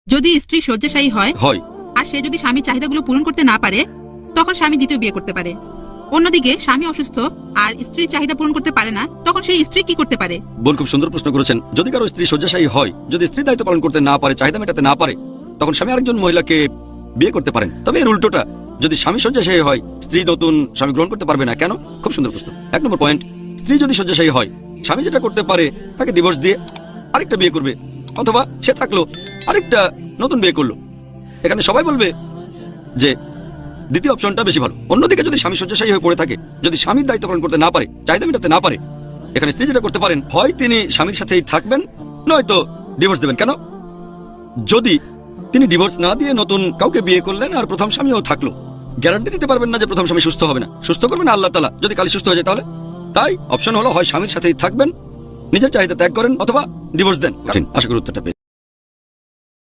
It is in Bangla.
যদি স্ত্রী শয্যাশায়ী হয় হয় আর সে যদি স্বামীর চাহিদাগুলো পূরণ করতে না পারে তখন স্বামী দ্বিতীয় বিয়ে করতে পারে। অন্যদিকে স্বামী অসুস্থ আর স্ত্রীর চাহিদা পূরণ করতে পারে না, তখন সেই স্ত্রী কি করতে পারে? বোন খুব সুন্দর প্রশ্ন করেছেন। যদি কারো স্ত্রী শয্যাশায়ী হয়, যদি স্ত্রী দায়িত্ব পালন করতে না পারে, চাহিদা মেটাতে না পারে, তখন স্বামী আরেকজন মহিলাকে বিয়ে করতে পারেন। তবে এর উল্টোটা, যদি স্বামী শয্যাশায়ী হয়, স্ত্রী নতুন স্বামী গ্রহণ করতে পারবে না কেন? খুব সুন্দর প্রশ্ন। 1 নম্বর পয়েন্ট, স্ত্রী যদি শয্যাশায়ী হয়, স্বামী যেটা করতে পারে তাকে ডিভোর্স দিয়ে আরেকটা বিয়ে করবে, অথবা সে থাকলো আরেকটা নতুন বিয়ে করলো। এখানে সবাই বলবে যে দ্বিতীয় অপশনটা বেশি ভালো। অন্যদিকে যদি স্বামী শয্যাশায়ী হয়ে পড়ে থাকে, যদি স্বামীর দায়িত্ব পালন করতে না পারে, চাহিদা মেটাতে না পারে, এখানে স্ত্রী যেটা করতে পারেন, হয় তিনি স্বামীর সাথেই থাকবেন, নয়তো ডিভোর্স দেবেন। কেন? যদি তিনি ডিভোর্স না দিয়ে নতুন কাউকে বিয়ে করলেন আর প্রথম স্বামীও থাকলো, গ্যারান্টি দিতে পারবেন না যে প্রথম স্বামী সুস্থ হবে না। সুস্থ করবেন আল্লাহ তাআলা, যদি কাল সুস্থ হয়ে যায় তাহলে। তাই অপশন হলো হয় স্বামীর সাথেই থাকবেন, নিজের চাহিদা ত্যাগ করেন, অথবা ডিভোর্স দেন। আশা করি উত্তরটা পেয়েছেন।